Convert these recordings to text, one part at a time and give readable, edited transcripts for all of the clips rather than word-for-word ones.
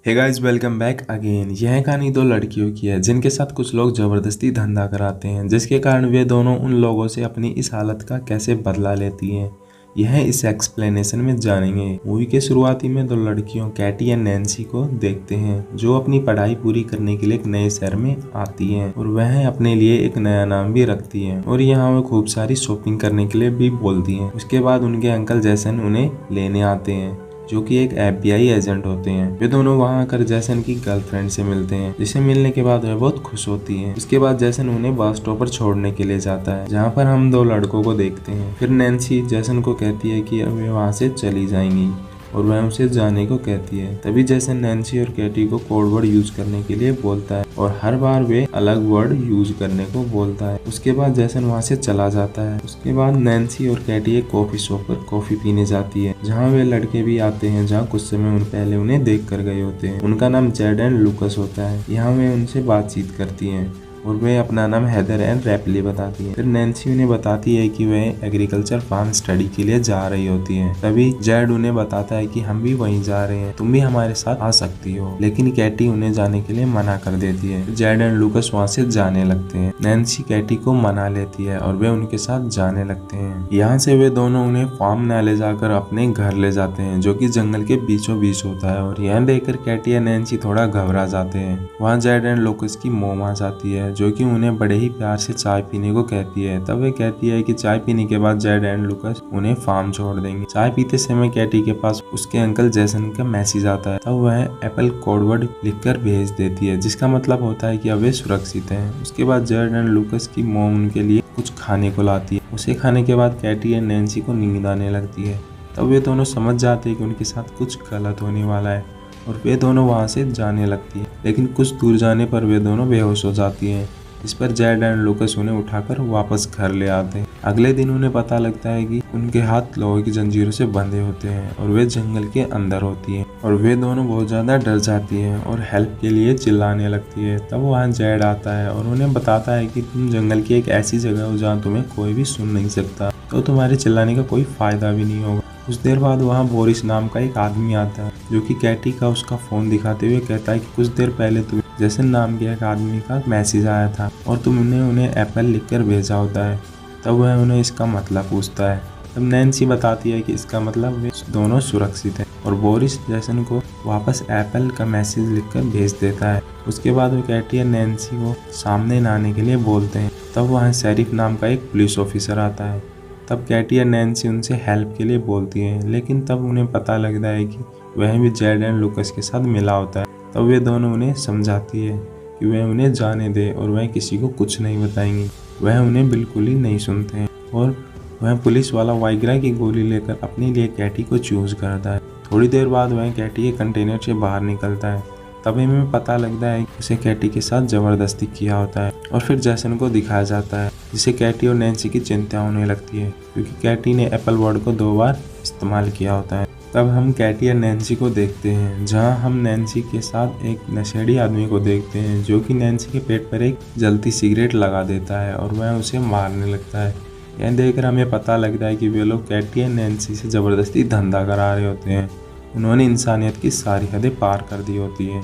हे guys, welcome back again. यह कहानी दो लड़कियों की है जिनके साथ कुछ लोग ज़बरदस्ती धंधा कराते हैं, जिसके कारण वे दोनों उन लोगों से अपनी इस हालत का कैसे बदला लेती हैं, यह इस एक्सप्लेनेशन में जानेंगे। मूवी के शुरुआती में दो लड़कियों कैटी एंड नैन्सी को देखते हैं जो अपनी पढ़ाई पूरी करने के लिए एक नए शहर में आती हैं और वह अपने लिए एक नया नाम भी रखती हैं और यहाँ वो खूब सारी शॉपिंग करने के लिए भी बोलती हैं। उसके बाद उनके अंकल जैसन उन्हें लेने आते हैं जो कि एक FBI एजेंट होते हैं। वे दोनों वहां आकर जैसन की गर्लफ्रेंड से मिलते हैं, जिसे मिलने के बाद वे बहुत खुश होती हैं। उसके बाद जैसन उन्हें बस स्टॉप पर छोड़ने के लिए जाता है, जहां पर हम दो लड़कों को देखते हैं। फिर नैन्सी जैसन को कहती है कि वे वहां से चली जाएंगी और वह उसे जाने को कहती है। तभी जैसन नैन्सी और कैटी को कोड वर्ड यूज करने के लिए बोलता है और हर बार वे अलग वर्ड यूज करने को बोलता है। उसके बाद जैसन वहां से चला जाता है। उसके बाद नैन्सी और कैटी एक कॉफी शॉप पर कॉफी पीने जाती है, जहाँ वे लड़के भी आते हैं जहाँ कुछ समय पहले उन्हें देख कर गए होते हैं। उनका नाम जेड एंड लूकस होता है। यहाँ वे उनसे बातचीत करती हैं और वे अपना नाम हेदर एंड रैपली बताती है। फिर नैन्सी उन्हें बताती है कि वे एग्रीकल्चर फार्म स्टडी के लिए जा रही होती हैं। तभी जेड उन्हें बताता है कि हम भी वहीं जा रहे हैं, तुम भी हमारे साथ आ सकती हो, लेकिन कैटी उन्हें जाने के लिए मना कर देती है। जेड एंड लूकस वहाँ से जाने लगते हैं। नैन्सी कैटी को मना लेती है और वे उनके साथ जाने लगते हैं। यहाँ से वे दोनों उन्हें फार्म न ले जाकर अपने घर ले जाते हैं, जो कि जंगल के बीचों बीच होता है। और यह देखकर कैटी और नैन्सी थोड़ा घबरा जाते हैं। वहाँ जेड एंड लूकस की मोम आ जाती है, जो कि उन्हें बड़े ही प्यार से चाय पीने को कहती है। तब वे कहती है कि चाय पीने के बाद जेड एंड लूकस उन्हें फार्म छोड़ देंगे। चाय पीते समय कैटी के पास उसके अंकल जैसन का मैसेज आता है। तब वह एप्पल कोडवर्ड लिखकर भेज देती है, जिसका मतलब होता है कि अब वे सुरक्षित हैं। उसके बाद जेड एंड लूकस की मोम उनके लिए कुछ खाने को लाती है। उसे खाने के बाद कैटी एंड नैन्सी को नींद आने लगती है। तब वे दोनों समझ जाते हैं कि उनके साथ कुछ गलत होने वाला है और वे दोनों वहां से जाने लगती है। लेकिन कुछ दूर जाने पर वे दोनों बेहोश हो जाती हैं। इस पर जेड एंड लूकस उन्हें उठाकर वापस घर ले आते हैं। अगले दिन उन्हें पता लगता है कि उनके हाथ लोहे की जंजीरों से बंधे होते हैं और वे जंगल के अंदर होती हैं और वे दोनों बहुत ज्यादा डर जाती हैं और हेल्प के लिए चिल्लाने लगती है। तब वहाँ जेड आता है और उन्हें बताता है कि तुम जंगल की एक ऐसी जगह हो जहाँ तुम्हें कोई भी सुन नहीं सकता, तो तुम्हारे चिल्लाने का कोई फायदा भी नहीं होगा। कुछ देर बाद वहाँ बोरिस नाम का एक आदमी आता है, जो कि कैटी का उसका फोन दिखाते हुए कहता है कि कुछ देर पहले तुम्हें जैसन नाम के एक आदमी का मैसेज आया था और तुमने उन्हें एप्पल लिखकर भेजा होता है। तब वह उन्हें इसका मतलब पूछता है। तब नैन्सी बताती है कि इसका मतलब वे दोनों सुरक्षित हैं और बोरिस जैसन को वापस एप्पल का मैसेज लिखकर भेज देता है। उसके बाद वो कैटी और नैन्सी को सामने न आने के लिए बोलते हैं। तब वहाँ शेरिफ नाम का एक पुलिस ऑफिसर आता है। तब कैटी और नैन्सी उनसे हेल्प के लिए बोलती हैं, लेकिन तब उन्हें पता लगता है कि वह भी जेड एंड लूकस के साथ मिला होता है। तब वे दोनों उन्हें समझाती है कि वह उन्हें जाने दे और वह किसी को कुछ नहीं बताएंगी। वह उन्हें बिल्कुल ही नहीं सुनते हैं और वह पुलिस वाला वाइग्रा की गोली लेकर अपने लिए कैटी को चूज करता है। थोड़ी देर बाद वह कैटी के कंटेनर से बाहर निकलता है। तभी हमें पता लगता है कि उसे कैटी के साथ जबरदस्ती किया होता है और फिर जैसन को दिखाया जाता है, जिसे कैटी और नैन्सी की चिंता होने लगती है क्योंकि कैटी ने एप्पल वर्ड को 2 बार इस्तेमाल किया होता है। तब हम कैटी और नैन्सी को देखते हैं, जहां हम नैन्सी के साथ एक नशेड़ी आदमी को देखते हैं, जो कि नैन्सी के पेट पर एक जलती सिगरेट लगा देता है और वह उसे मारने लगता है। यह देखकर हमें पता लगता है कि वे लोग कैटी और नैन्सी से जबरदस्ती धंधा करा रहे होते हैं। उन्होंने इंसानियत की सारी हदें पार कर दी होती हैं।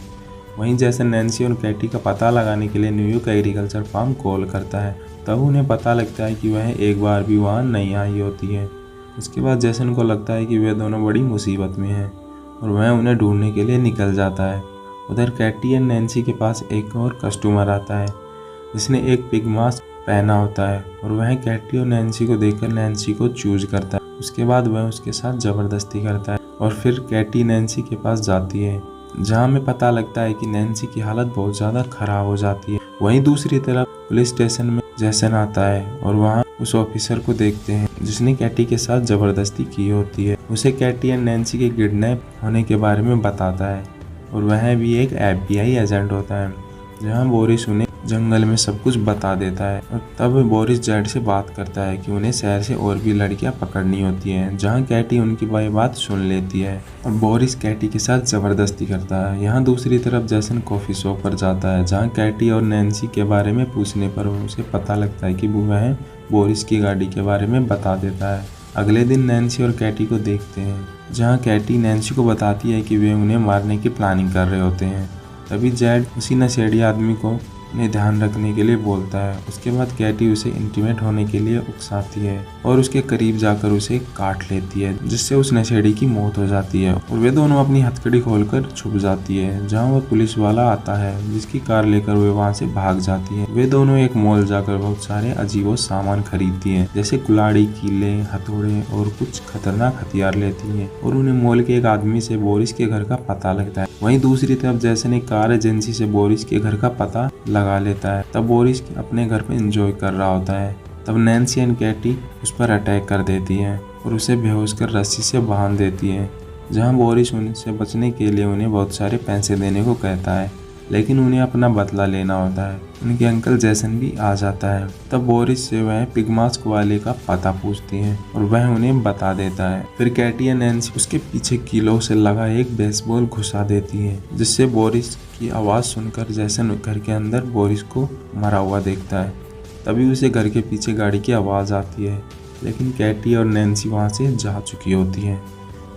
वहीं जैसे नैन्सी और कैटी का पता लगाने के लिए न्यूयॉर्क एग्रीकल्चर फार्म कॉल करता है। तब उन्हें पता लगता है कि वह एक बार भी वहाँ नहीं आई होती है। उसके बाद जैसन को लगता है कि वे दोनों बड़ी मुसीबत में हैं और वह उन्हें ढूंढने के लिए निकल जाता है। उधर कैटी और नैन्सी के पास एक और कस्टमर आता है, जिसने एक पिग मास्क पहना होता है और वह कैटी और नैन्सी को देखकर नैन्सी को चूज करता है। उसके बाद वह उसके साथ जबरदस्ती करता है और फिर कैटी नैन्सी के पास जाती है, जहाँ हमें पता लगता है कि नैन्सी की हालत बहुत ज़्यादा खराब हो जाती है। वहीं दूसरी तरफ पुलिस स्टेशन में जैसन आता है और वहाँ उस ऑफिसर को देखते हैं जिसने कैटी के साथ जबरदस्ती की होती है। उसे कैटी और नैन्सी के किडनैप होने के बारे में बताता है और वह भी एक FBI एजेंट होता है, जहाँ बोरिस उन्हें जंगल में सब कुछ बता देता है। और तब बोरिस जेड से बात करता है कि उन्हें शहर से और भी लड़कियां पकड़नी होती हैं, जहां कैटी उनकी बात सुन लेती है और बोरिस कैटी के साथ जबरदस्ती करता है। यहाँ दूसरी तरफ जैसन कॉफी शॉप पर जाता है, जहां कैटी और नैन्सी के बारे में पूछने पर उसे पता लगता है कि वह बोरिस की गाड़ी के बारे में बता देता है। अगले दिन नैन्सी और कैटी को देखते हैं जहाँ कैटी नैन्सी को बताती है कि वे उन्हें मारने की प्लानिंग कर रहे होते हैं। तभी जेड उसी नशेड़ी आदमी को उन्हें ध्यान रखने के लिए बोलता है। उसके बाद कैटी उसे इंटीमेट होने के लिए उकसाती है और उसके करीब जाकर उसे काट लेती है, जिससे उस नशेड़ी की मौत हो जाती है और वे दोनों अपनी हथकड़ी खोलकर छुप जाती है। जहाँ वह पुलिस वाला आता है जिसकी कार लेकर वे वहाँ से भाग जाती है। वे दोनों एक मॉल जाकर बहुत सारे अजीबो सामान खरीदती है, जैसे कुल्हाड़ी, कीले, हथौड़े और कुछ खतरनाक हथियार लेती है और उन्हें मॉल के एक आदमी से बोरिस के घर का पता लगता है। वहीं दूसरी तरफ जैसन एक कार एजेंसी से बोरिस के घर का पता लगा लेता है। तब बोरिस अपने घर पे एंजॉय कर रहा होता है। तब नैन्सी एंड कैटी उस पर अटैक कर देती है और उसे बेहोश कर रस्सी से बांध देती है। जहां बोरिस उनसे बचने के लिए उन्हें बहुत सारे पैसे देने को कहता है, लेकिन उन्हें अपना बदला लेना होता है। उनके अंकल जैसन भी आ जाता है। तब बोरिस से वह पिग मास्क वाले का पता पूछती है और वह उन्हें बता देता है। फिर कैटी या नैन्सी उसके पीछे कीलों से लगा एक बेसबॉल घुसा देती है, जिससे बोरिस की आवाज़ सुनकर जैसन घर के अंदर बोरिस को मरा हुआ देखता है। तभी उसे घर के पीछे गाड़ी की आवाज़ आती है, लेकिन कैटी और नैन्सी वहाँ से जा चुकी होती है।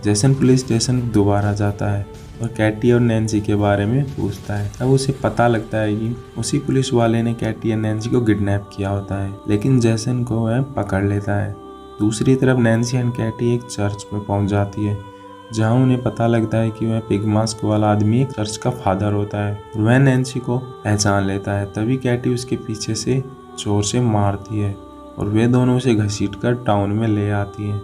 जैसन पुलिस स्टेशन दोबारा जाता है और कैटी और नैन्सी के बारे में पूछता है। तब उसे पता लगता है कि उसी पुलिस वाले ने कैटी और नैन्सी को किडनैप किया होता है, लेकिन जैसन को वह पकड़ लेता है। दूसरी तरफ नैन्सी एंड कैटी एक चर्च में पहुंच जाती है, जहां उन्हें पता लगता है कि वह पिग मास्क वाला आदमी एक चर्च का फादर होता है और वह नैन्सी को पहचान लेता है। तभी कैटी उसके पीछे से जोर से मारती है और वे दोनों उसे घसीटकर टाउन में ले आती हैं।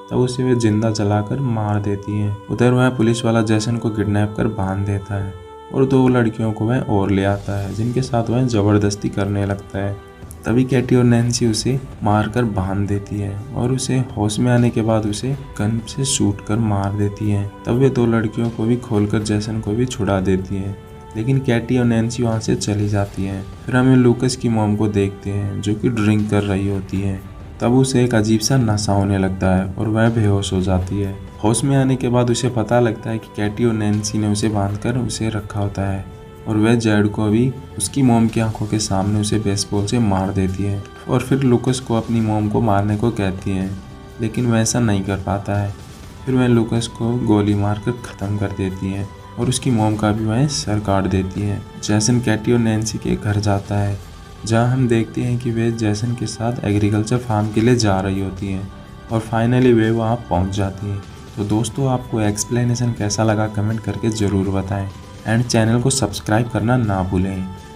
तब उसे वे जिंदा जलाकर मार देती हैं। उधर वह पुलिस वाला जैसन को किडनैप कर बांध देता है और 2 लड़कियों को वह और ले आता है, जिनके साथ वह जबरदस्ती करने लगता है। तभी कैटी और नैन्सी उसे मारकर बांध देती है और उसे होश में आने के बाद उसे गन से शूट कर मार देती है। तब वे 2 लड़कियों को भी खोलकर जैसन को भी छुड़ा देती हैं, लेकिन कैटी और नैन्सी वहाँ से चली जाती हैं। फिर हमें लूकस की मॉम को देखते हैं, जो कि ड्रिंक कर रही होती है। तब उसे एक अजीब सा नशा होने लगता है और वह बेहोश हो जाती है। होश में आने के बाद उसे पता लगता है कि कैटी और नैन्सी ने उसे बांधकर उसे रखा होता है और वह जेड को भी उसकी मॉम की आंखों के सामने उसे बेसबॉल से मार देती है और फिर लूकस को अपनी मॉम को मारने को कहती है, लेकिन वह ऐसा नहीं कर पाता है। फिर वह लूकस को गोली मारकर ख़त्म कर देती है और उसकी मॉम का भी वह सर काट देती है। जैसन कैटी और नैन्सी के घर जाता है, जहां हम देखते हैं कि वे जैसन के साथ एग्रीकल्चर फार्म के लिए जा रही होती हैं और फाइनली वे वहां पहुंच जाती हैं। तो दोस्तों, आपको एक्सप्लेनेशन कैसा लगा कमेंट करके ज़रूर बताएं एंड चैनल को सब्सक्राइब करना ना भूलें।